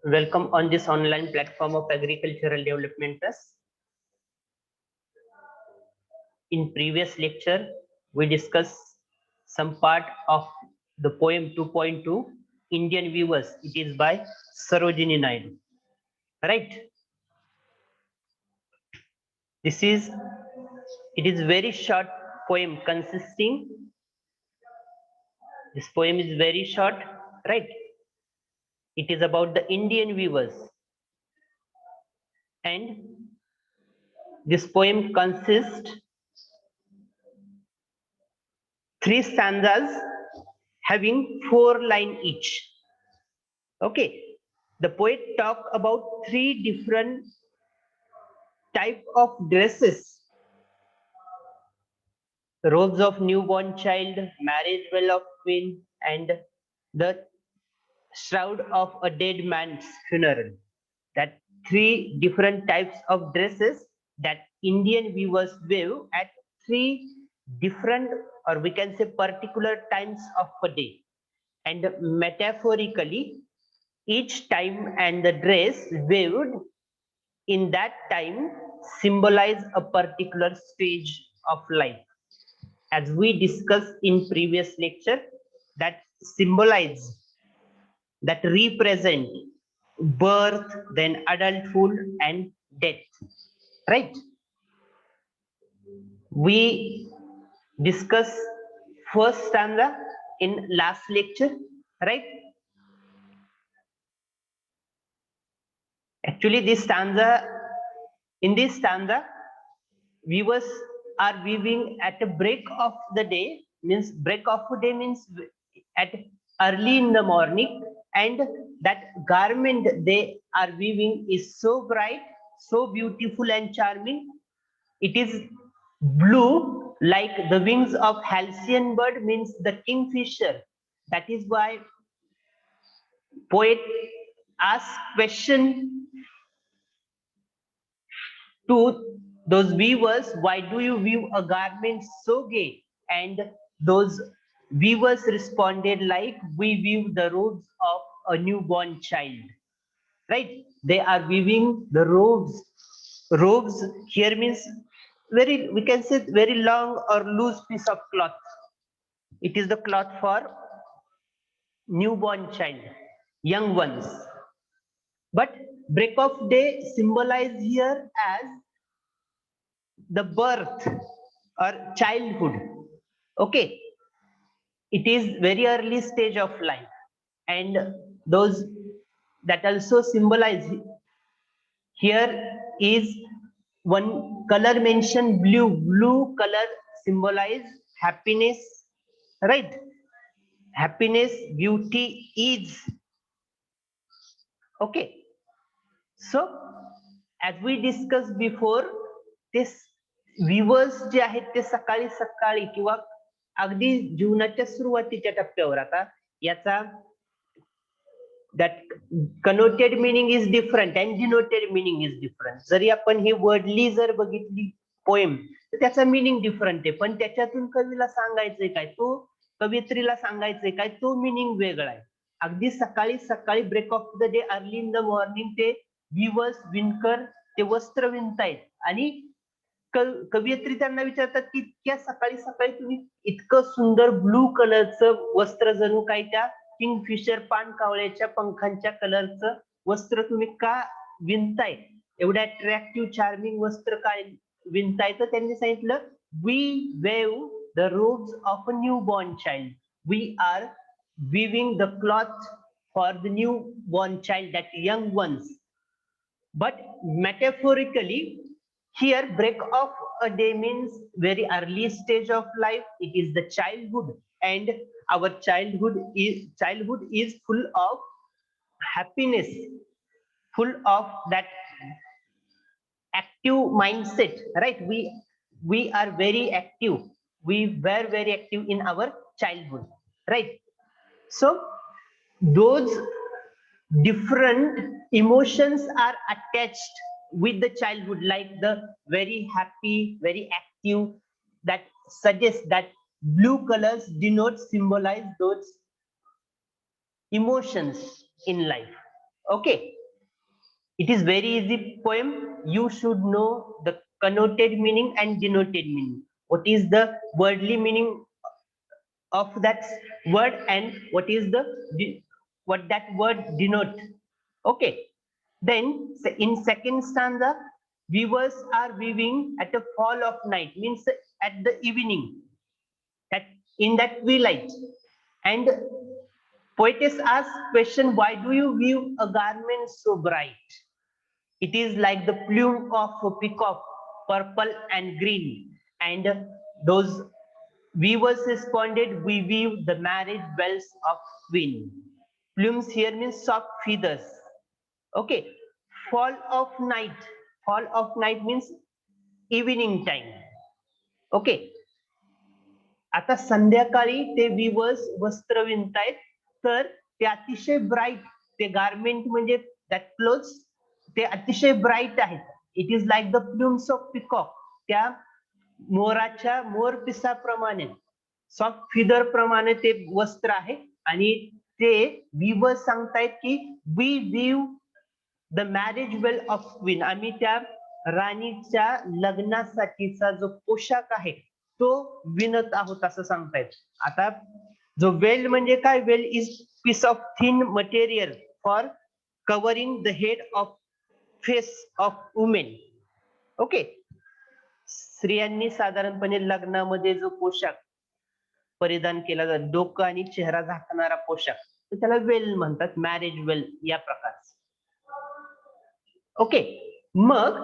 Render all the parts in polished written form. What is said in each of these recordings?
Welcome on this online platform of Agricultural Development Trust. In previous lecture, we discussed some part of the poem 2.2, Indian Weavers. It is by Sarojini Naidu. Right? It is very short poem consisting. This poem is very short, right? It is about the Indian weavers. And this poem consists 3 stanzas having 4 lines each. Okay, the poet talk about 3 different type of dresses: robes of newborn child, marriage veil of queen, and the shroud of a dead man's funeral. That 3 different types of dresses that Indian weavers wear at 3 different, or we can say particular times of a day. And metaphorically, each time and the dress waved in that time symbolize a particular stage of life. As we discussed in previous lecture, that symbolize, that represent birth, then adulthood and death. Right? We discussed first stanza in last lecture, right? Actually, in this stanza, weavers are weaving at a break of the day, means break of the day means at early in the morning, and that garment they are weaving is so bright, so beautiful and charming. It is blue like the wings of halcyon bird, means the kingfisher. That is why poet asks question to those weavers, why do you weave a garment so gay? And those weavers responded like, we weave the robes of a newborn child. Right? They are weaving the robes. Robes here means very, we can say very long or loose piece of cloth. It is the cloth for newborn child, young ones. But break of day symbolize here as the birth or childhood. Okay, it is very early stage of life, and those that also symbolize here is one color mentioned, blue color symbolize happiness, right? Happiness, beauty, ease. Okay, so as we discussed before, this weavers जे आहेत ते सकाळी सकाळी किंवा अगदी जीवनाच्या सुरुवातीच्या टप्प्यावर, आता याचा that connoted meaning is different and denoted meaning is different. जरी आपण ही वर्डली जर बघितली पोएम तर त्याचा मीनिंग डिफरंट आहे, पण त्याच्यातून कवीला सांगायचंय काय, तो कवयित्रीला सांगायचंय काय, तो मीनिंग वेगळा आहे. अगदी सकाळी सकाळी break of the day, early in the morning ते विवर्स, विणकर ते वस्त्र विणतायत, आणि कवयित्री त्यांना विचारतात की इतक्या सकाळी सकाळी तुम्ही इतकं सुंदर ब्लू कलरचं वस्त्र, जणू काय त्या किंगफिशर पाणकावळ्याच्या पंखांच्या कलरचं वस्त्र तुम्ही का विणताय, एवढ्या अट्रॅक्टिव्ह चार्मिंग वस्त्र काय विणताय? तर त्यांनी सांगितलं, we weave the robes of a new born child, we are weaving the cloth for the new born child, that young ones. But metaphorically, here break of a day means very early stage of life. It is the childhood, and our childhood is full of happiness, full of that active mindset, right? We are very active, we were very active in our childhood, right? So those different emotions are attached with the childhood, like the very happy, very active, that suggests that blue colors denote, symbolize those emotions in life. Okay, it is very easy poem. You should know the connoted meaning and denoted meaning. What is the wordly meaning of that word and what is what that word denote? Okay, then in second stanza, weavers are weaving at the fall of night, means at the evening, that in that twilight. And poetess asks question, why do you weave a garment so bright? It is like the plume of a peacock, purple and green. And those weavers responded, we weave the marriage bells of queen. Plumes here means soft feathers. Okay, fall of night. Fall of night means evening time. Okay, आता संध्याकाळी ते weavers वस्त्र विणतायत, तर ते अतिशय bright, ते garment म्हणजे that clothes ते अतिशय ब्राईट आहेत. It is like the plumes of peacock, त्या मोराच्या मोर पिसाप्रमाणे, सॉफ्ट फिदर प्रमाणे ते वस्त्र आहे. आणि ते विवर्स सांगतायत की we weave the marriage veil of queen, आम्ही त्या राणीच्या लग्नासाठीचा जो पोशाख आहे तो विणत आहोत असं सांगतायत. आता जो वेल म्हणजे काय, well is peace of thin material for covering the head of face of women. Okay, स्त्रियांनी साधारणपणे लग्नामध्ये जो पोशाख परिधान केला जातो, डोकं आणि चेहरा झाकणारा पोशाख, तर त्याला वेल म्हणतात, मॅरेज वेल या प्रकारचा. ओके, मग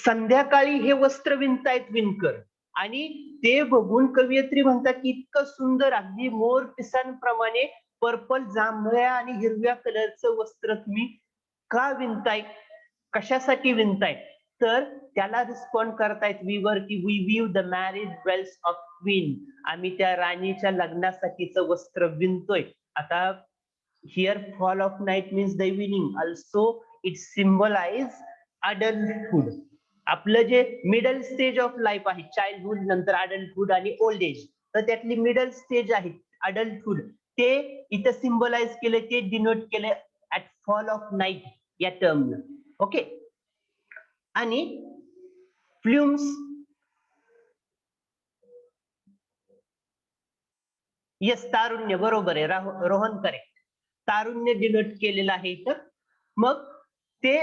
संध्याकाळी हे वस्त्र विणतायत विणकर, आणि ते बघून कवयित्री म्हणतात की इतकं सुंदर, अगदी मोर पिसांप्रमाणे पर्पल, जांभळ्या आणि हिरव्या कलरचं वस्त्र तुम्ही का विणताय, कशासाठी विणताय? तर त्याला रिस्पॉन्ड करतायत विवर की we weave the marriage veils of queen, आम्ही त्या राणीच्या लग्नासाठीचं वस्त्र विणतोय. आता here fall of night means the evening, also it symbolise adulthood. आपलं जे मिडल स्टेज ऑफ लाईफ आहे, चाइल्डहुड नंतर अडल्टहुड आणि ओल्ड एज, तर त्यातली मिडल स्टेज आहे अडल्टहुड, ते इथं सिम्बलाइज केलं, ते डिनोट केलं ऍट फॉल ऑफ नाईट या टर्म. ओके, आणि फ्ल्युम्स, येस तारुण्य, बरोबर आहे रोहन, करेक्ट, तारुण्य डिनोट केलेलं आहे इथं. मग ते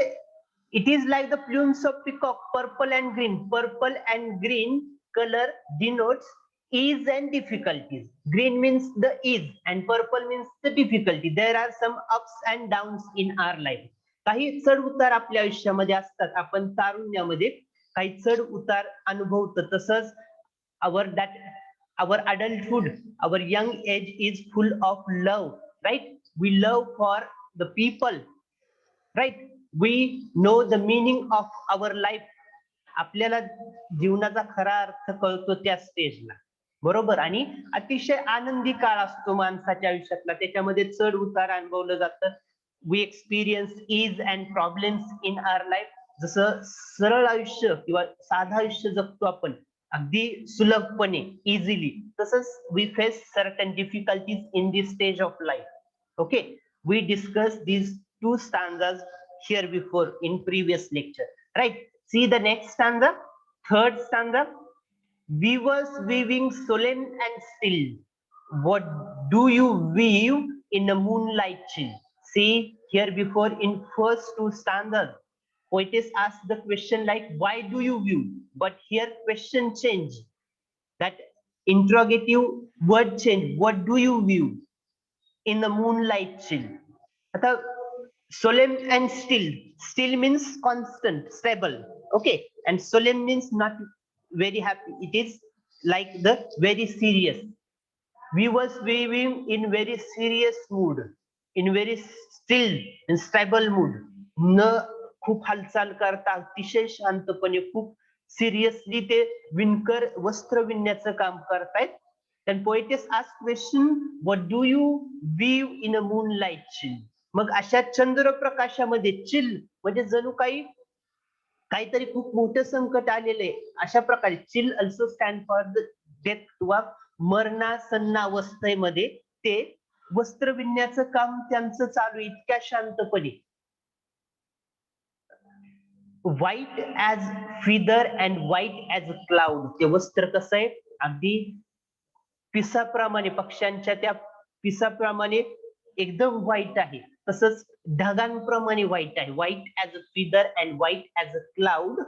it is like the plumes of peacock, purple and green. Purple and green colour denotes ease and difficulties. Green means the ease and purple means the difficulty. There are some ups and downs in our life. काही चढ उतार आपल्या आयुष्यामध्ये असतात. आपण तारुण्यामध्ये काही चढ उतार अनुभवतो. तसंच our adulthood, our young age is full of love, right? We love for the people, right? We know the meaning of our life. आपल्याला जीवनाचा खरा अर्थ कळतो त्या स्टेजला, बरोबर. आणि अतिशय आनंदी काळ असतो माणसाच्या आयुष्यातला, त्याच्यामध्ये चढ उतार अनुभवलं जातं. We experience is and problems in our life. जसं सरळ आयुष्य किंवा साधं आयुष्य जगतो आपण अगदी सुलभपणे, इझिली, तसंच we face certain difficulties in this stage of life. Okay, we discuss these two stanzas here before in previous lecture, right? See the next stanza, third stanza. Weavers weaving solemn and still, what do you weave in the moonlight chill? See here before in first two stanzas, poetess asks the question like why do you weave, but here question change, that interrogative word change, what do you weave in the moonlight chill. आता solemn and still, still means constant, stable, okay, and solemn means not very happy, it is like the very serious. We was weaving in very serious mood, in very still and stable mood, न खूप हालचाल करता अतिशय शांतपणे खूप seriously ते विणकर वस्त्र विणण्याचं काम करतायत. then poetess asks question, what do you weave in a moonlight chill? मग अशा चंद्रप्रकाशामध्ये, चिल म्हणजे जणू काही काहीतरी खूप मोठं संकट आलेले अशा प्रकारे. Chill also stand for the death किंवा मरणासन्नावस्थेमध्ये ते वस्त्र विणण्याचं काम त्यांचं चालू, इतक्या शांतपणे. White as feather and white as cloud. ते वस्त्र कसं आहे, अगदी पिसाप्रमाणे, पक्ष्यांच्या त्या पिसाप्रमाणे एकदम व्हाईट आहे, तसंच ढगांप्रमाणे व्हाईट आहे. White as a feather and white as a cloud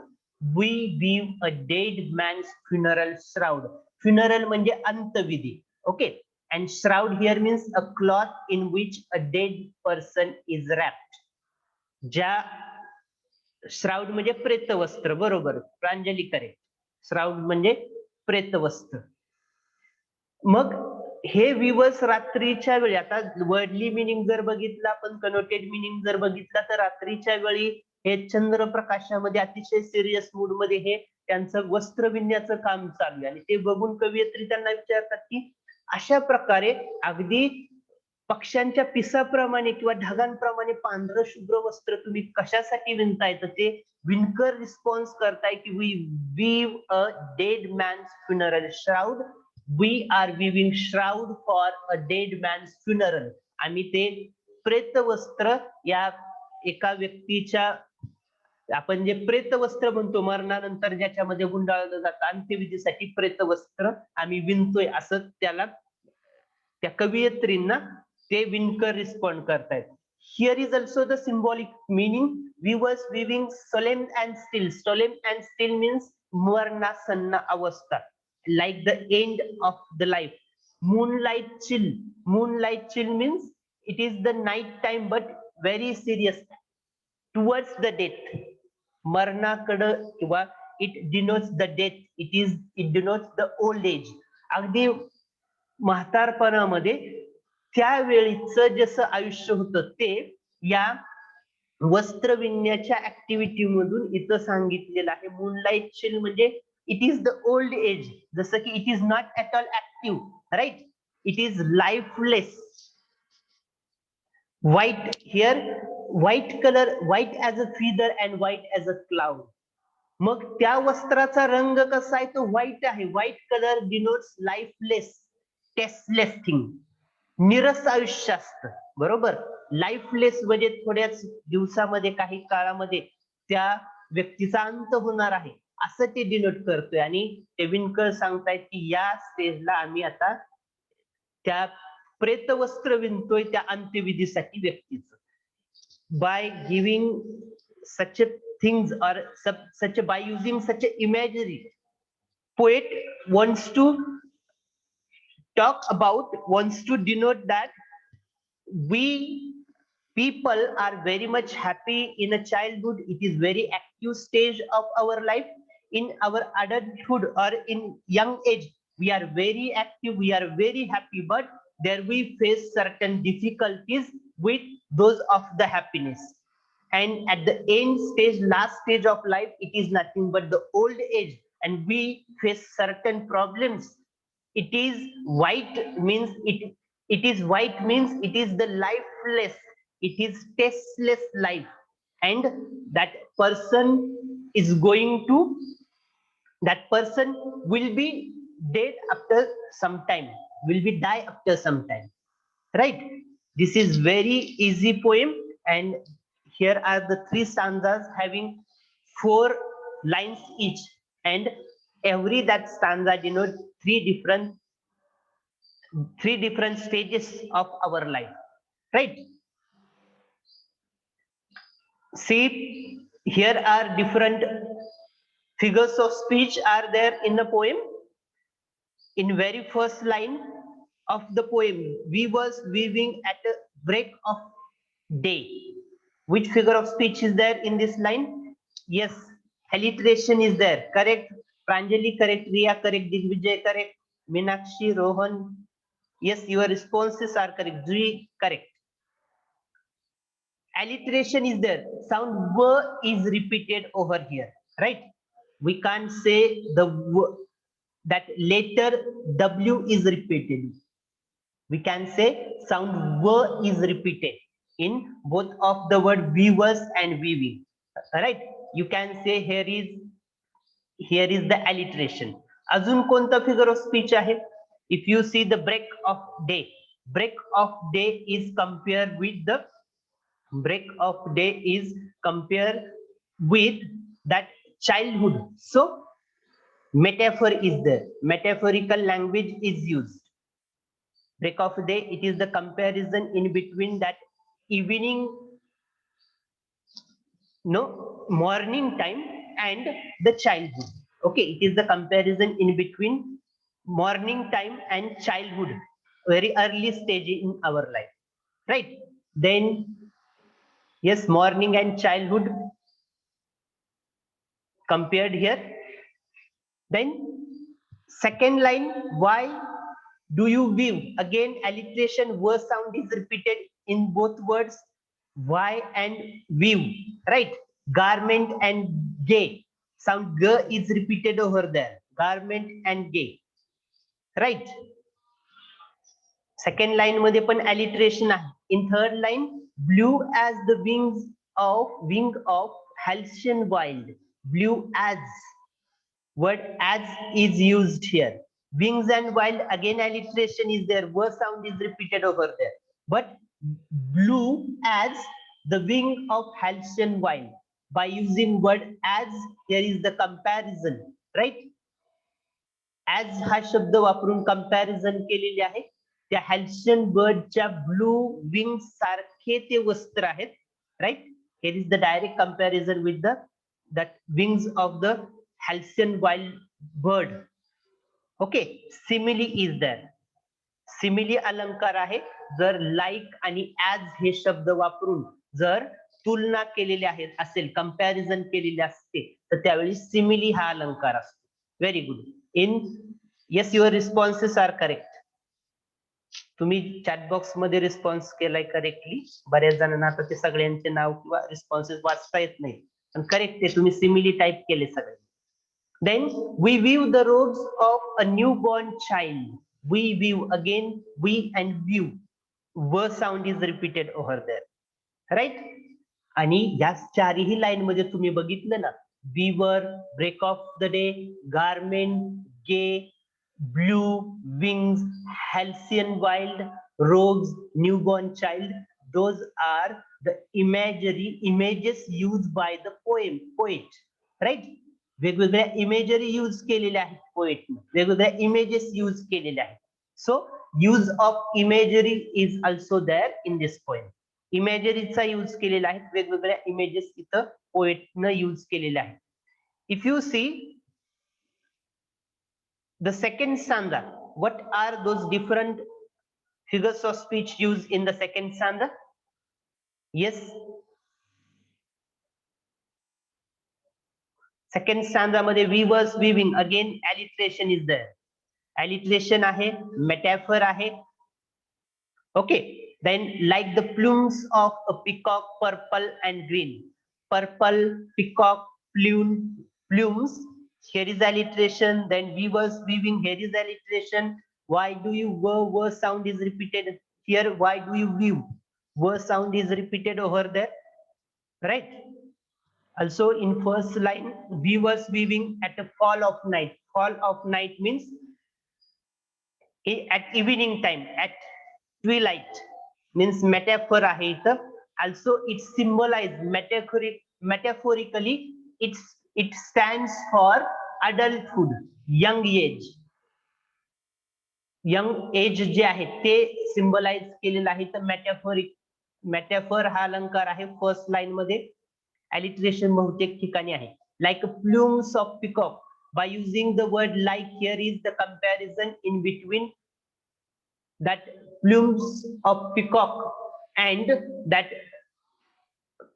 we weave a dead man's funeral shroud. Funeral म्हणजे अंतविधी, okay. And shroud here means a cloth in which a dead person is wrapped. ज्या shroud म्हणजे प्रेतवस्त्र, बरोबर Pranjali, correct. Shroud म्हणजे प्रेतवस्त्र. मग हे viewers रात्रीच्या वेळी, आता वर्डली मिनिंग जर बघितला आपण, कनोटेड मिनिंग जर बघितला, तर रात्रीच्या वेळी हे चंद्रप्रकाशामध्ये अतिशय सिरियस मूड मध्ये हे त्यांचं वस्त्र विणण्याचं काम चालू आहे. आणि ते बघून कवयित्री त्यांना विचारतात की अशा प्रकारे अगदी पक्ष्यांच्या पिसाप्रमाणे किंवा ढगांप्रमाणे पांढरं शुभ्र वस्त्र तुम्ही कशासाठी विणताय? तर ते विणकर रिस्पॉन्स करताय की we weave a dead man's funeral shroud. We are weaving shroud for a dead man's funeral. आम्ही ते प्रेतवस्त्र या एका व्यक्तीच्या, आपण जे प्रेतवस्त्र म्हणतो मरणानंतर ज्याच्यामध्ये गुंडाळलं जातं, अंत्यविधीसाठी प्रेतवस्त्र आम्ही विणतोय, असं त्याला, त्या कवयित्रींना ते विणकर रिस्पॉन्ड करतायत. Here is also the symbolic meaning. We was weaving solemn and still. Solemn and still means मरणासन्न अवस्था, like the end of the life. Moonlight chill. Moonlight chill means it is the night time but very serious, towards the death. मरणाकडं किंवा it denotes the death. It denotes the old age. अगदी म्हातारपणामध्ये त्यावेळीचं जसं आयुष्य होतं ते या वस्त्र विणण्याच्या activity मधून इथं सांगितलेलं आहे. मूनलाईट चिल म्हणजे it is the old age, जसं की it is not at all active, right, it is lifeless. White here, white colour, white as a feather and white as a cloud. मग त्या वस्त्राचा रंग कसा आहे? तो व्हाईट आहे. White colour denotes lifeless, tasteless thing, निरस आयुष्य असतं, बरोबर. लाईफलेस म्हणजे थोड्याच दिवसामध्ये, काही काळामध्ये त्या व्यक्तीचा अंत होणार आहे, असं ते डिनोट करतोय. आणि ते विणकर सांगतायत की या स्टेजला आम्ही आता त्या प्रेतवस्त्र विणतोय त्या अंत्यविधीसाठी व्यक्तीचं. By giving such things or such by using such a imagery, poet wants to talk about, wants to denote that we people are very much happy in a childhood. It is very active stage of our life. In our adulthood or in young age we are very active, we are very happy, but there we face certain difficulties with those of the happiness. And at the end stage, last stage of life, it is nothing but the old age, and we face certain problems. It is white means it is white means it is the lifeless, it is tasteless life. And that person is going to, that person will be dead after some time, will be die after some time, right? This is very easy poem, and here are the three stanzas having 4 lines each, and every that stanza denotes three different stages of our life, right? See, here are different figures of speech are there in the poem. In very first line of the poem, we was weaving at a break of day. Which figure of speech is there in this line? Yes, alliteration is there. Correct. Pranjali correct. Riya correct. Digvijay correct. Meenakshi, Rohan. Yes, your responses are correct. Dwi correct. Alliteration is there. Sound W is repeated over here. Right? We can't say the W, that letter W is repeated. We can say sound W is repeated in both of the word weavers and weaving. Right? You can say here is the alliteration. अजून कोणता figure of speech आहे? If you see the break of day is compared with the break of day is compared with that childhood. So metaphor is there, metaphorical language is used. Break of day, it is the comparison in between that evening, no, morning time and the childhood. Okay, it is the comparison in between morning time and childhood, very early stage in our life, right? Then yes, morning and childhood compared here. Then second line, why do you view? Again alliteration, word sound is repeated in both words, why and view, right? Garment and gay, sound g is repeated over there, garment and gay, right? Second line मध्ये पण alliteration आहे. In third line, blue as the wing of Halcyon wild, blue as, word as is used here. Wings and wild, again alliteration is there, word sound is repeated over there, but blue as the wing of Halcyon wild, by using word as, here is the comparison, right? as हा शब्द वापरून comparison केलेली आहे. त्या हॅल्शन बर्डच्या blue wing सारखे ते वस्त्र आहेत, right? Here is the direct comparison with the that wings of the halcyon wild bird. Okay, simile is that, simile अलंकार आहे. जर लाईक आणि ऍज हे शब्द वापरून जर तुलना केलेली आहे असेल, कंपॅरिझन केलेली असते, तर त्यावेळी सिमिली हा अलंकार असतो. Very good. In yes, your responses are correct. तुम्ही चॅट बॉक्स मध्ये रिस्पॉन्स केलाय करेक्टली. बऱ्याच जणांना आता ते सगळ्यांचे नाव किंवा रिस्पॉन्सेस वाचता येत नाही, पण करेक्ट आहे, तुम्ही सिमिली टाईप केले सगळे. Then we view the robes of a newborn child. We view, again we and view, word sound is repeated over there, right? आणि या चारही लाईन मध्ये तुम्ही बघितलं ना, weaver, break of the day, garment, gay, blue, wings, halcyon wild, robes, newborn child, those are the images used by the poet, right? वेगवेगळ्या imagery use केलेल्या आहेत पोएटने, वेगवेगळ्या इमेजेस यूज केलेल्या आहेत. So use of imagery is also there in this poem. इमेजरीचा use केलेला आहे, वेगवेगळ्या इमेजेस इथं पोएटनं यूज केलेल्या आहेत. If you see the second stanza, what are those different figures of speech used in the second stanza? Yes, second stanza मध्ये weavers weaving, again alliteration is there. alliteration आहे, metaphor आहे. Okay, then like the plumes of a peacock, purple and green. Purple, peacock, plumes, here is alliteration. Then weavers weaving, here is alliteration. Why do you word sound is repeated here. Why do you weave, word sound is repeated over there, right? Also in first line, weavers weaving at the fall of night. Fall of night means at evening time, at twilight, means metaphor आहे इथं. Also it symbolize metaphorically, it stands for adulthood, young age. Young age जे आहे ते symbolize केलेलं आहे. तर मेटॅफर हा अलंकार आहे फर्स्ट लाईन मध्ये. alliteration बहुतेक ठिकाणी आहे. like plumes of peacock, by using the word like, here is the comparison in between that plumes of peacock and that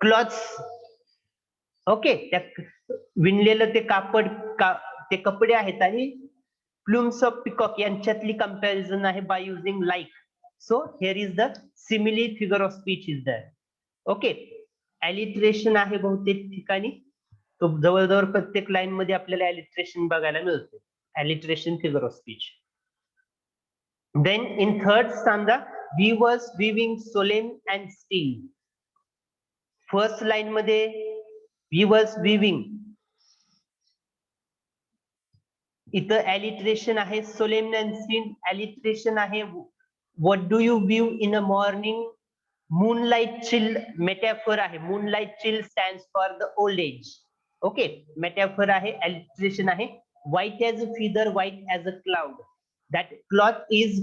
cloths. Okay, त्या विणलेलं ते कापड, ते कपडे आहेत आणि प्लुम्स ऑफ पिकॉक यांच्यातली कंपॅरिझन आहे by using like. So here is the simile figure of speech is that. Okay, alliteration आहे बहुतेक ठिकाणी, तो जवळजवळ प्रत्येक लाईन मध्ये आपल्याला alliteration बघायला मिळते. alliteration figure of speech. Then in third stanza, weavers weaving solemn and still. First line मध्ये weavers weaving, इथं alliteration आहे solemn and still. alliteration आहे what do you view in a morning, moonlight chill, metaphor आहे. moonlight chill stands for the old age. Okay, metaphor आहे, alliteration आहे. White as a feather, white as a cloud. That cloth is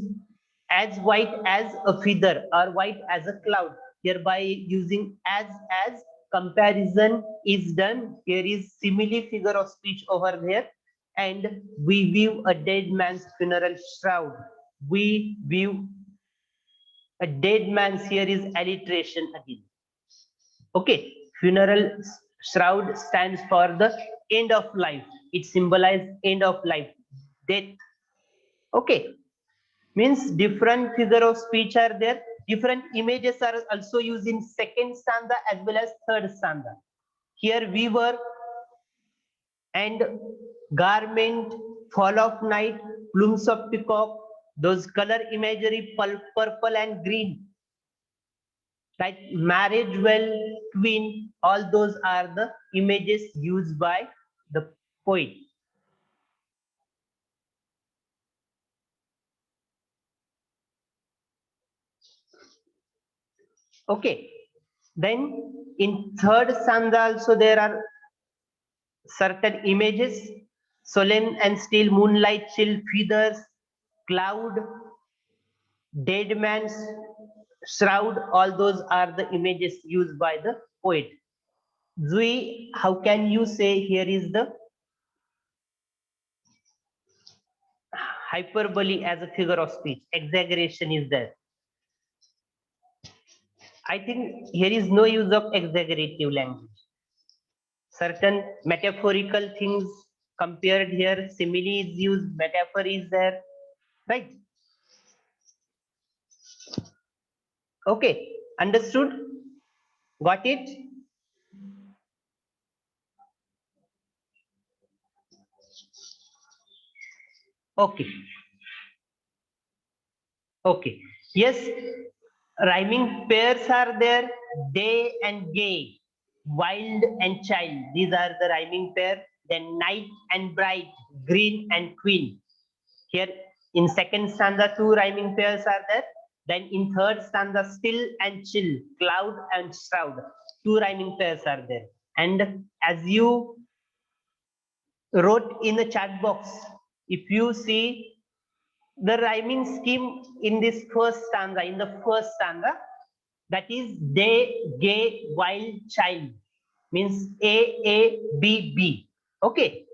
as white as a feather or white as a cloud. Hereby using as comparison is done. Here is simile figure of speech over there. And we view a dead man's funeral shroud. We view a dead man's, here is alliteration again. Okay, funeral shroud stands for the end of life. It symbolizes end of life, death. Okay, means different figure of speech are there. Different images are also used in second stanza as well as third stanza. Here weaver and garment, fall of night, plumes of peacock, those color imagery, purple and green, like marriage well, twin, all those are the images used by the poet. Okay, then in third stanza also there are certain images: solemn and still, moonlight, chill, feathers, cloud, dead man's shroud, all those are the images used by the poet. Zui, how can you say here is the hyperbole as a figure of speech? Exaggeration is there. I think here is no use of exaggerative language. Certain metaphorical things compared here, simile is used, metaphor is there, right? Okay, understood? Got it? Okay, okay. Yes, rhyming pairs are there, day and gay, wild and child. These are the rhyming pair. Then night and bright, green and queen. Here in second stanza, two rhyming pairs are there. Then in third stanza, still and chill, cloud and shroud. Two rhyming pairs are there. And as you wrote in the chat box, if you see the rhyming scheme in this first stanza, that is day, gay, wild, child, means A, B. Okay,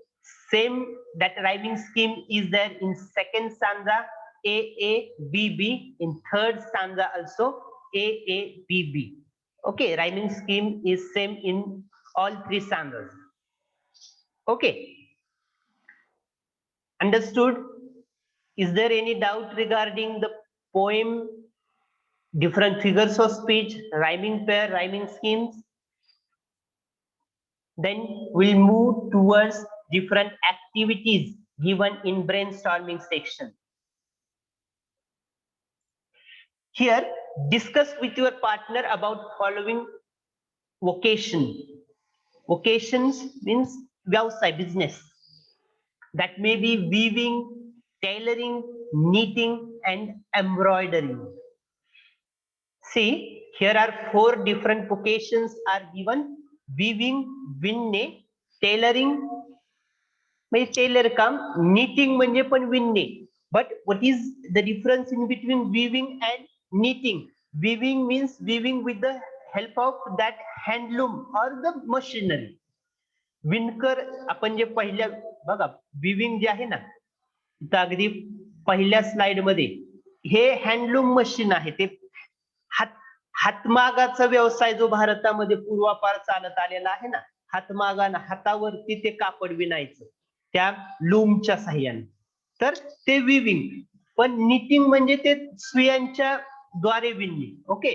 same that rhyming scheme is there in second stanza, A, B. In third stanza also A, B. Okay, rhyming scheme is same in all three stanzas. Okay, understood? Is there any doubt regarding the poem, different figures of speech, rhyming pair, rhyming schemes? Then we'll move towards different activities given in brainstorming section. Here, discuss with your partner about following vocation. Vocations means vyavasay, business. That may be weaving, tailoring, knitting, and embroidering. See, here are four different vocations are given: weaving, विणणे, tailoring म्हणजे Taylor काम, knitting म्हणजे पण विणणे. But what is the difference in between weaving and knitting? Weaving means weaving with the help of that handloom or the machinery. विणकर आपण जे पहिल्या बघा viewing जे आहे ना, तर अगदी पहिल्या स्लाइड मध्ये हे हँडलूम मशीन आहे. ते हातमागाचा व्यवसाय जो भारतामध्ये पूर्वापार चालत आलेला आहे ना, हातमागानं हातावरती ते कापड विणायचं त्या लूमच्या साह्याने, तर ते विविंग. पण निटिंग म्हणजे ते सुयांच्या द्वारे विणणे. ओके,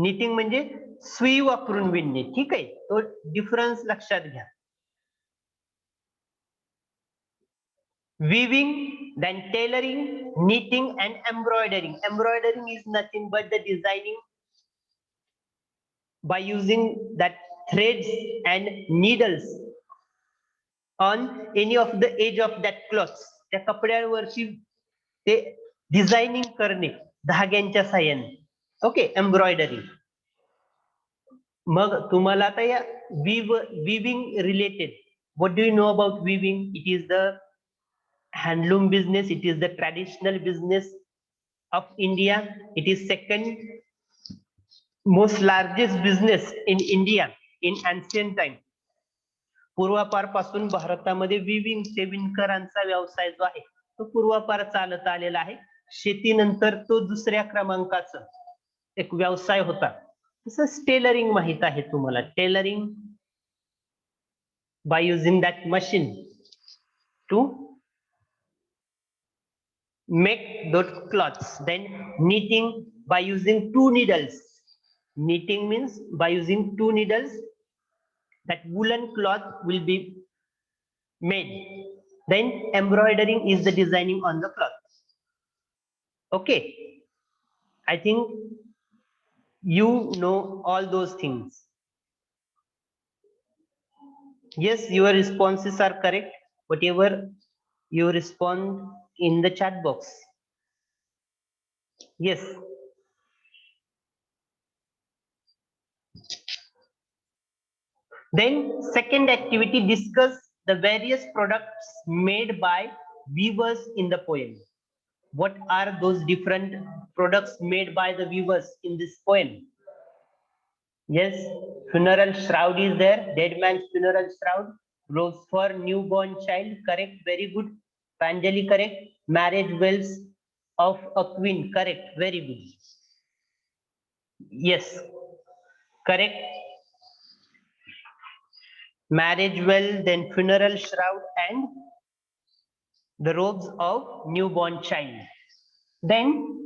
निटिंग म्हणजे सुई वापरून विणणे. ठीक आहे, तो डिफरन्स लक्षात घ्या. weaving, then tailoring, knitting, and embroidering. Embroidering is nothing but the designing by using that threads and needles on any of the edge of that cloth. त्या कपड्यावरची ते डिझायनिंग करणे धाग्यांच्या साह्याने. Okay, embroidery. मग तुम्हाला आता या weaving related, what do you know about weaving? It is the handloom business, it is the traditional business of India, it is second most largest business in India in ancient time. पूर्वापार पासून भारतामध्ये viewing विणकरांचा व्यवसाय जो आहे तो पूर्वापार चालत आलेला आहे. शेतीनंतर तो दुसऱ्या क्रमांकाचा एक व्यवसाय होता. तसंच टेलरिंग माहित आहे तुम्हाला. Tailoring by using that machine to make those cloths. Then knitting by using two needles. Knitting means by using two needles that woolen cloth will be made. Then embroidering is the designing on the cloth. Okay, I think you know all those things. Yes, your responses are correct, whatever you respond in the chat box. Yes. Then second activity, discuss the various products made by weavers in the poem. What are those different products made by the weavers in this poem? Yes, funeral shroud is there, dead man's funeral shroud. Robes for newborn child, correct, very good. Panjali, correct. Marriage bells of a queen, correct, very good. Yes, correct. Marriage well, then funeral shroud and the robes of newborn child. Then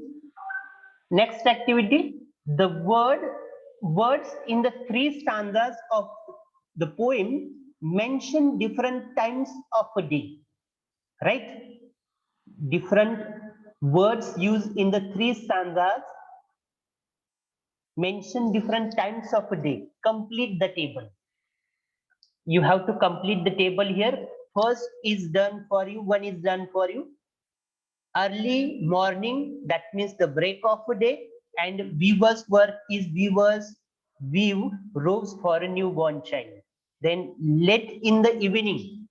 next activity, the words in the three stanzas of the poem mention different times of a day, right? Different words used in the three stanzas mention different times of a day. Complete the table. You have to complete the table here. First is done for you, one is done for you. Early morning, that means the break of a day, and weaver's work is weavers weave robes for a newborn child. Then late in the evening.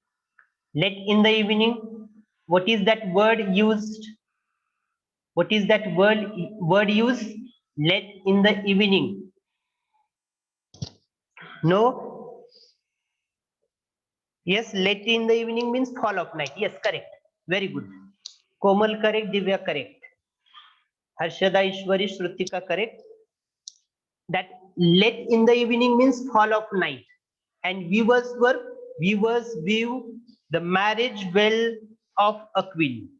Late in the evening, what is that word used? What is that word used? Late in the evening. No? Yes, late in the evening means fall of night. Yes, correct. Very good. Komal correct, Divya correct. Harshada, Ishwari, Shrutika correct. That late in the evening means fall of night. And weavers view the marriage well of a queen.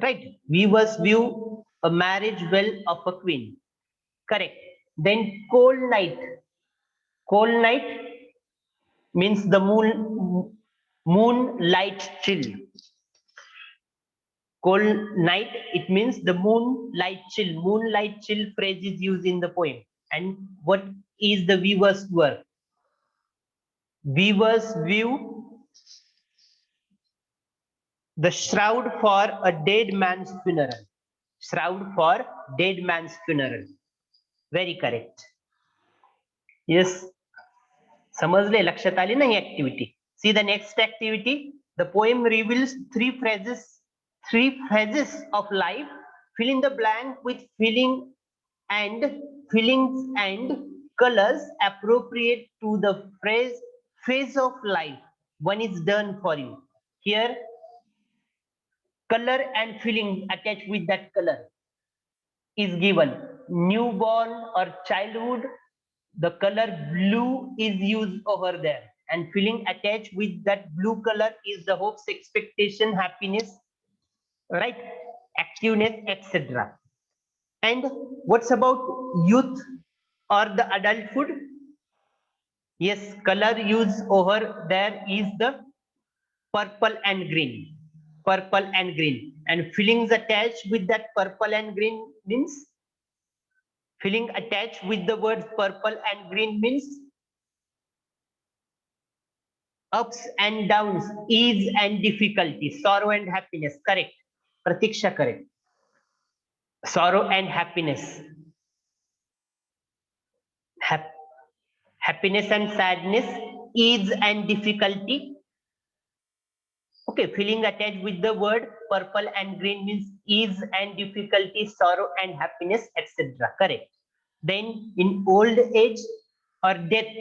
Right? Weavers view a marriage well of a queen. Correct. Then cold night. Cold night means the moonlight chill. Cold night, it means the moonlight chill. Moonlight chill phrase is used in the poem. And what is the weaver's work? Weavers view the shroud for a dead man's funeral. Shroud for dead man's funeral. Very correct. Yes. समजले, लक्षात आली ना ही activity. See the next activity. The poem reveals three phases of life. Fill in the blank with feelings and colors appropriate to the phase of life. One is done for you. Here, color and feeling attached with that color is given. Newborn or childhood, the color blue is used over there, and feeling attached with that blue color is the hopes, expectation, happiness, right, activeness, etc. And what's about youth or the adulthood? Yes, color used over there is the purple and green. Purple and green. And feelings attached with that purple and green means, feeling attached with the words purple and green means ups and downs, ease and difficulty, sorrow and happiness. Correct. Pratiksha, correct. Sorrow and happiness. happiness and sadness, ease and difficulty. Okay, feeling attached with the word purple and green means ease and difficulty, sorrow and happiness, etc. Correct. Then in old age or death,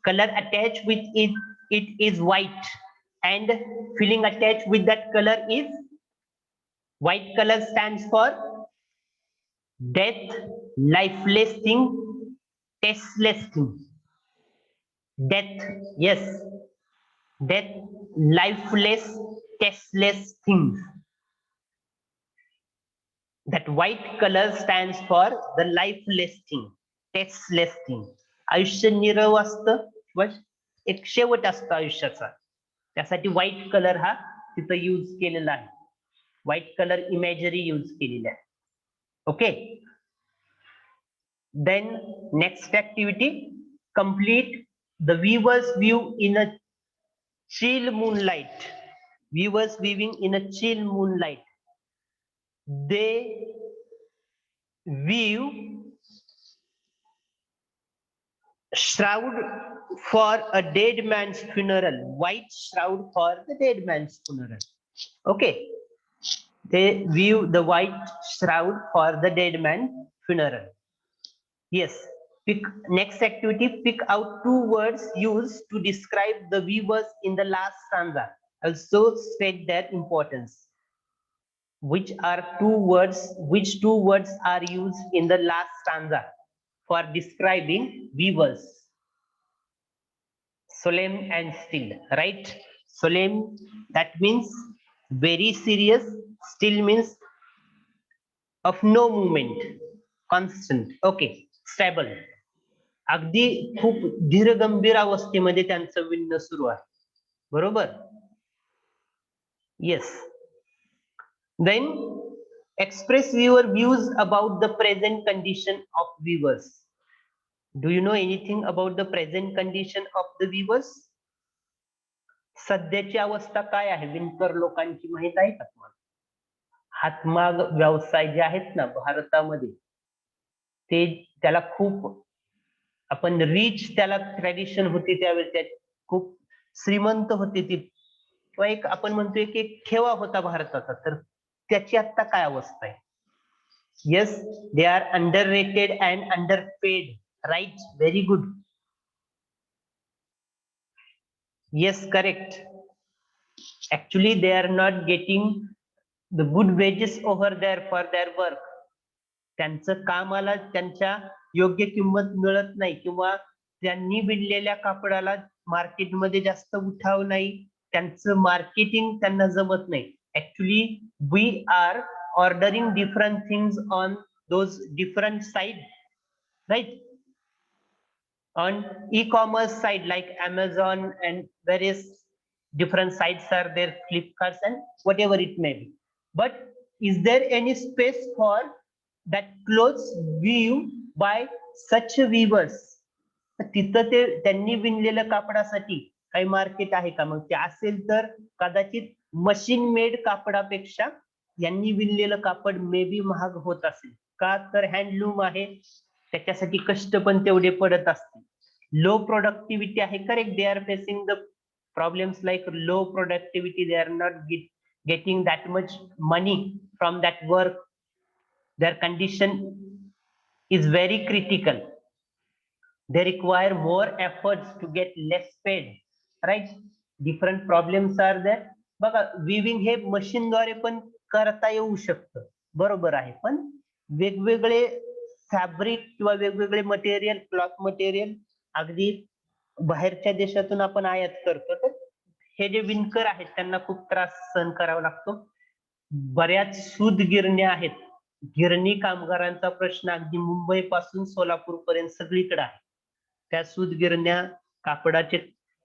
color attached with it is white, and feeling attached with that color is white. Color stands for death, lifeless thing, tasteless thing. Death, yes, death, lifeless, tasteless things. That white color stands for the lifeless thing, tasteless thing. आयुष्य निरव असतं व एक शेवट असतो आयुष्याचा, त्यासाठी white colour हा तिथं यूज केलेला आहे. व्हाईट कलर इमेजरी यूज केलेली आहे. Okay, then next activity, complete the viewer's view in a chill moonlight. Viewers viewing in a chill moonlight, they view shroud for a dead man's funeral. White shroud for the dead man's funeral. Okay, they view the white shroud for the dead man's funeral. Yes. Pick next activity, pick out two words used to describe the viewers in the last stanza. Also state their importance. Which two words are used in the last stanza for describing weavers? Solemn and still, right? Solemn, that means very serious. Still means of no movement, constant. Okay, stable. अगदी खूप धीरगंभीर अवस्थेमध्ये त्यांचं विणणं सुरू आहे. बरोबर. Yes. Then express your views about the present condition of weavers. Do you know anything about the present condition of the weavers? सध्याची अवस्था काय आहे विणकर लोकांची माहित आहे का तुम्हाला? हातमाग व्यवसाय जे आहेत ना भारतामध्ये, ते त्याला खूप आपण रिच त्याला ट्रेडिशन होती त्यावेळी, त्या खूप श्रीमंत होती ती, किंवा एक आपण म्हणतोय की ठेवा होता भारताचा, तर त्याची आता काय अवस्था आहे? Yes, they are under rated and under paid, right? Very good. Yes, correct. Actually, they are not getting the good wages over there for their work. त्यांचं कामाला त्यांच्या योग्य किंमत मिळत नाही, किंवा त्यांनी विणलेल्या कापडाला मार्केटमध्ये जास्त उठाव नाही, त्यांचं मार्केटिंग त्यांना जमत नाही. Actually, we are ordering different things on those different sites, right? On e-commerce side like Amazon and various different sites are there, Flipkart and whatever it may be. But is there any space for that clothes view by such weavers? तिथं ते त्यांनी विणलेल्या कापडासाठी काही market आहे का? मग ते असेल तर कदाचित मशीन मेड कापडापेक्षा यांनी विणलेलं कापड मे बी महाग होत असेल का? तर हँडलूम आहे, त्याच्यासाठी कष्ट पण तेवढे पडत असतील. लो प्रोडक्टिव्हिटी आहे, correct. They are facing the problems like low productivity, they are not getting that much money from that work. Their condition is very critical. They require more efforts to get less paid, right? Different problems are there. बघा, viewing हे मशीनद्वारे पण करता येऊ शकतं, बरोबर आहे, पण वेगवेगळे फॅब्रिक किंवा वेगवेगळे मटेरियल, क्लॉथ मटेरियल अगदी बाहेरच्या देशातून आपण आयात करतो, तर हे जे विणकर आहेत त्यांना खूप त्रास सहन करावा लागतो. बऱ्याच सूत गिरण्या आहेत, गिरणी कामगारांचा प्रश्न अगदी मुंबई पासून सोलापूर पर्यंत सगळीकडे आहे. त्या सूत गिरण्या, कापडाचे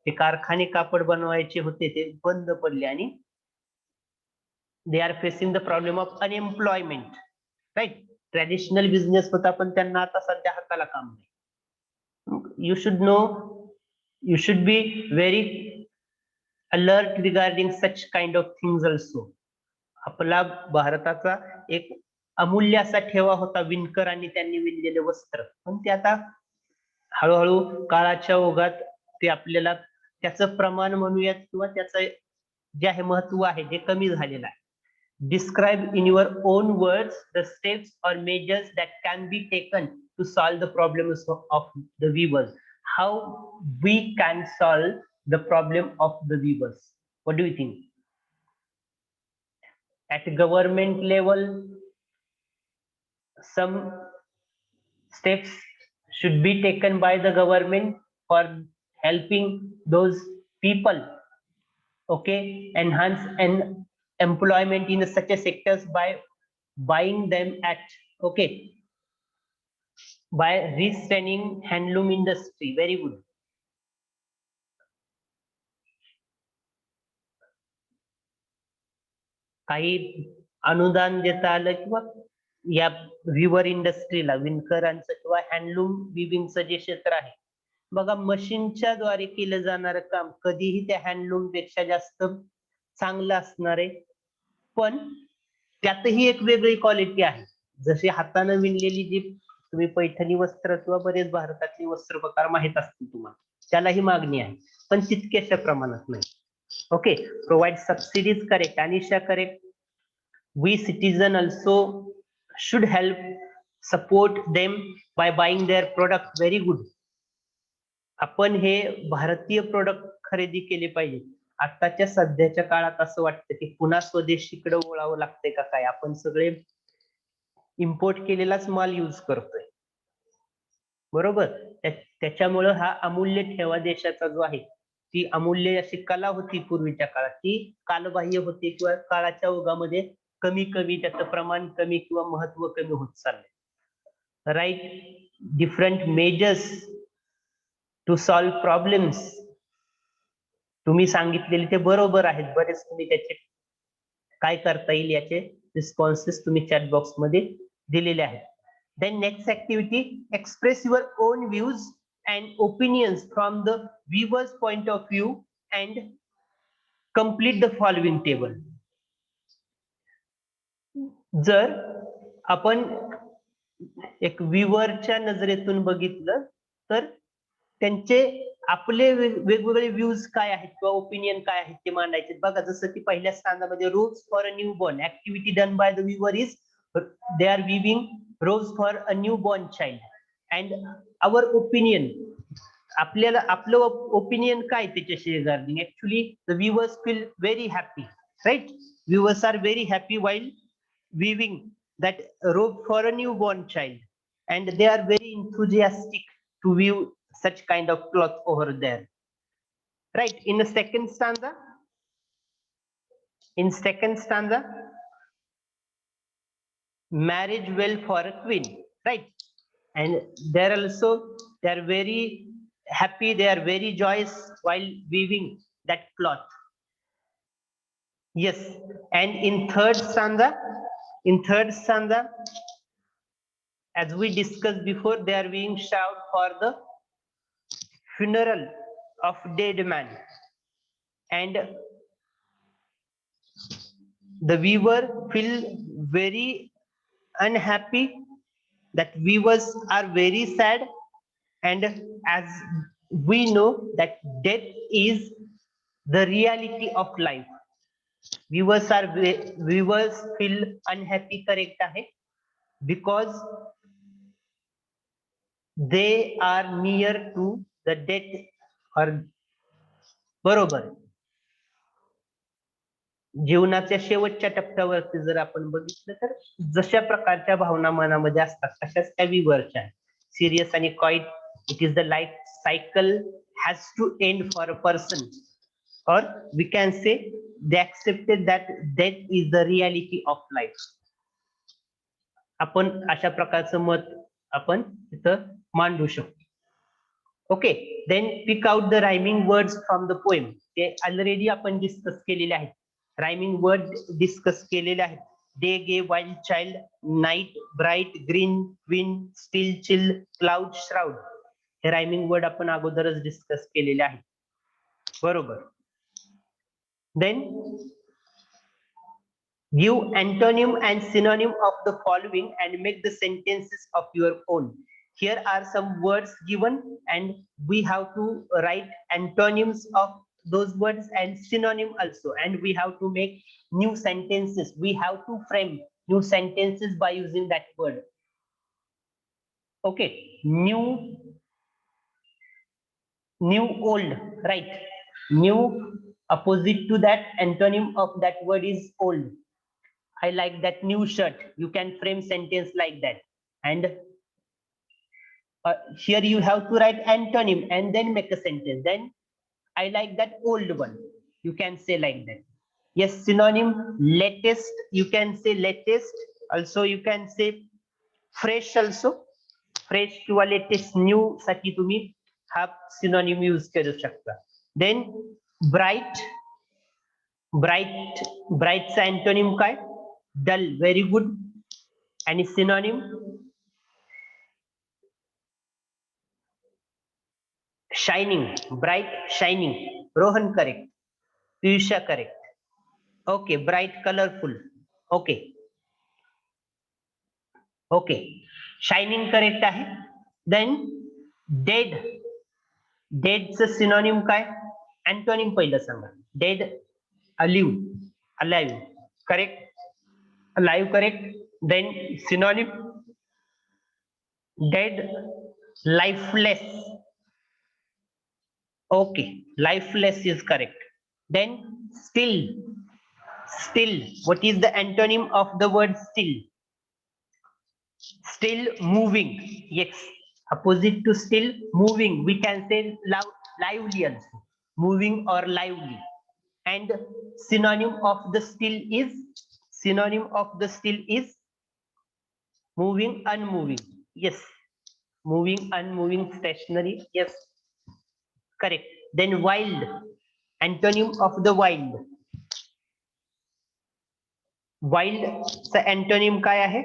ते कारखाने कापड बनवायचे होते ते बंद पडले, आणि they are facing the problem of unemployment, right? Traditional business होता पण त्यांना आता सध्या हाताला काम नाही. You should know, you should be very alert regarding such kind of things also. आपला भारताचा एक अमूल्य असा ठेवा होता विणकर आणि त्यांनी विणलेले वस्त्र, पण ते आता हळूहळू काळाच्या ओघात ते आपल्याला त्याचं प्रमाण म्हणूयात किंवा त्याचं जे आहे महत्व आहे ते कमी झालेलं आहे. Describe in your own words the steps or measures that can be taken to solve the problems of the weavers. How we can solve the problem of the weavers? What do you think? At government level, some steps should be taken by the government for helping those people, okay, enhance and employment in such a sectors by buying them at, okay, by restraining handloom industry. Very good. काही अनुदान देता आलं किंवा या विवर इंडस्ट्रीला, विणकरांचं किंवा handloom विविंगचं जे क्षेत्र आहे बघा, मशीनच्या द्वारे केलं जाणारं काम कधीही त्या हँडलूम पेक्षा जास्त चांगलं असणार आहे, पण त्यातही एक वेगळी क्वालिटी आहे. जशी हातानं विणलेली जी तुम्ही पैठणी वस्त्र किंवा बरेच भारतातली वस्त्र प्रकार माहित असतील तुम्हाला, त्यालाही मागणी आहे, पण तितक्याशा प्रमाणात नाही. Okay, provide subsidies, correct. Anisha, correct. We citizen also should help support them by buying their product. Very good. आपण हे भारतीय प्रोडक्ट खरेदी केले पाहिजे. आताच्या सध्याच्या काळात असं वाटतं की पुन्हा स्वदेशीकडे वळावं लागतंय का काय, आपण सगळे इम्पोर्ट केलेलाच माल यूज करतोय, बरोबर. त्याच्यामुळं हा अमूल्य ठेवा देशाचा जो आहे, ती अमूल्य अशी कला होती पूर्वीच्या काळात, ती कालबाह्य होती किंवा काळाच्या ओघामध्ये कमी कमी त्याचं प्रमाण कमी किंवा महत्व कमी होत चाललंय. Right different measures to solve problems. तुम्ही सांगितलेले ते बरोबर आहेत, बरेच तुम्ही त्याचे काय करता येईल याचे रिस्पॉन्सेस तुम्ही चॅट बॉक्स मध्ये दिलेले आहेत. Then next activity, express your own views and opinions from the viewer's point of view and complete the following table. जर आपण एक व्ह्यूअरच्या नजरेतून बघितलं तर त्यांचे आपले वेगवेगळे व्ह्यूज काय आहेत किंवा ओपिनियन काय आहेत ते मांडायचे. बघा, जसं की पहिल्या स्थानामध्ये rose for a new born activity done by the viewer is they are weaving rose for a new born child and our opinion. आपल्याला आपलं ओपिनियन काय त्याच्याशी regarding. Actually the viewers feel very happy, right. Viewers are very happy while weaving that robe for a newborn child, and they are very enthusiastic to weave such kind of cloth over there, right. In the second stanza, marriage well for a queen, right. And they're also, they are very happy, they are very joyous while weaving that cloth. Yes. And in third stanza, as we discussed before, they are being shouted for the funeral of dead man, and the weaver feel very unhappy, that weavers are very sad, and as we know that death is the reality of life. Weavers feel unhappy, correct आहे, because they are near to the death, or बरोबर. जीवनाच्या शेवटच्या टप्प्यावरती जर आपण बघितलं तर जशा प्रकारच्या भावना मनामध्ये असतात तशाच त्या विवरच्या. सिरियस आणि quite, it is the life cycle has to end for a person, or we can say they accepted that death is the reality of life. आपण अशा प्रकारचं मत आपण इथं मांडू शकतो. Okay. Then pick out the rhyming words from the poem. ते already आपण डिस्कस केलेले आहेत, रायमिंग वर्ड डिस्कस केलेले आहेत. Day, gay, wild child, night, bright, green, queen, still, chill, cloud, shroud, हे रायमिंग वर्ड आपण अगोदरच डिस्कस केलेले आहेत, बरोबर. Then give antonym and synonym of the following and make the sentences of your own. here are some words given and we have to write antonyms of those words and synonym also, and we have to make new sentences. We have to frame new sentences by using that word. Okay, new old, right? New, opposite to that, antonym of that word is old. I like that new shirt. You can frame sentence like that. And here you have to write antonym and then make a sentence. Then I like that old one. You can say like that. Yes, synonym, latest. You can say latest. Also, you can say fresh also. Fresh किंवा latest, new साठी तुम्ही हा synonym use करू शकता. Then bright. ब्राईटचा antonym काय? Dull. Very good. आणि synonym shining. Bright, shining. Rohan correct. Piyusha correct. Okay, bright, colourful. Okay okay, shining correct आहे. Then dead. डेडचं सिनोनिम काय? अँटोनिम पहिलं सांगा. Dead, alive. Alive, correct. Alive correct. Then synonym dead, lifeless. Okay, lifeless is correct. Then still. Still, what is the antonym of the word still? Still, moving. Yes, opposite to still, moving. We can say lively also. Moving or lively. And synonym of the still is moving, unmoving. Yes, moving, unmoving, stationary. Yes, correct. Then wild. Antonym of the wild. Wild चा antonym काय आहे?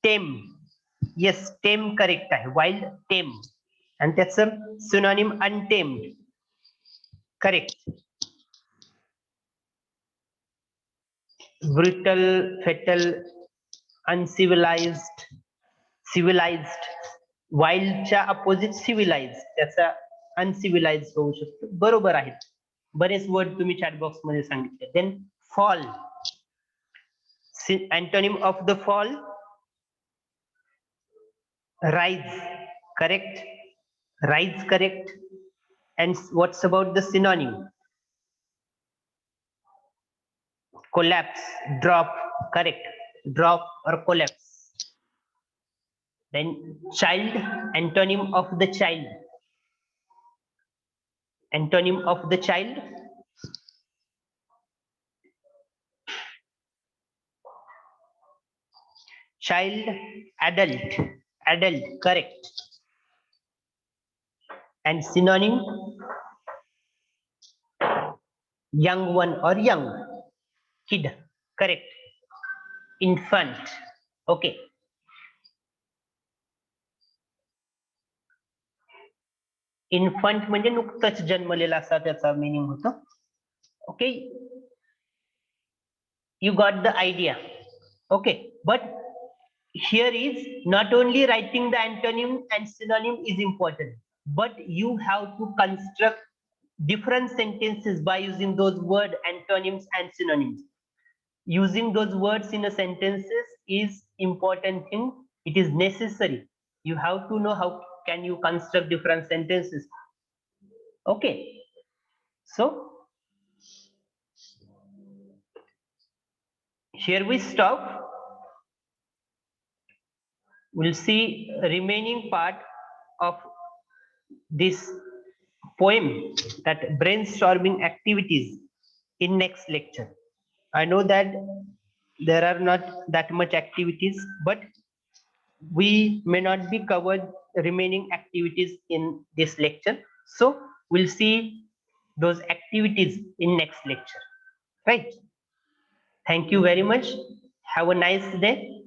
Tame. Yes, tame correct आहे. Wild, tame. आणि त्याचं synonym untamed. Correct. Brutal, fatal, uncivilized, civilized. वाईल्डच्या opposite civilized, त्याचा uncivilized होऊ शकतो. बरोबर आहे. बरेच वर्ड तुम्ही चॅट बॉक्स मध्ये सांगितले. Then fall. Antonym of the fall rise. Correct. Rise correct. And what's about the synonym? Collapse, drop. Correct. Drop or collapse. Then child. Antonym of the child. Antonym of the child. Child, adult. Adult, correct. And synonym young one or young. Kid, correct. Infant. Okay. Infant म्हणजे नुकतंच जन्मलेला असा त्याचा meaning होतो. Okay, you got the idea. Okay, but here is not only writing the antonym and synonym is important, but you have to construct different sentences by using those word antonyms and synonyms. Using those words in a sentences is important thing. It is necessary. You have to know how can you construct different sentences. Okay, so here we stop. We'll see remaining part of this poem, that brainstorming activities, in next lecture. I know that there are not that much activities, but we may not be covered remaining activities in this lecture. So we'll see those activities in next lecture. Right? Thank you very much. Have a nice day.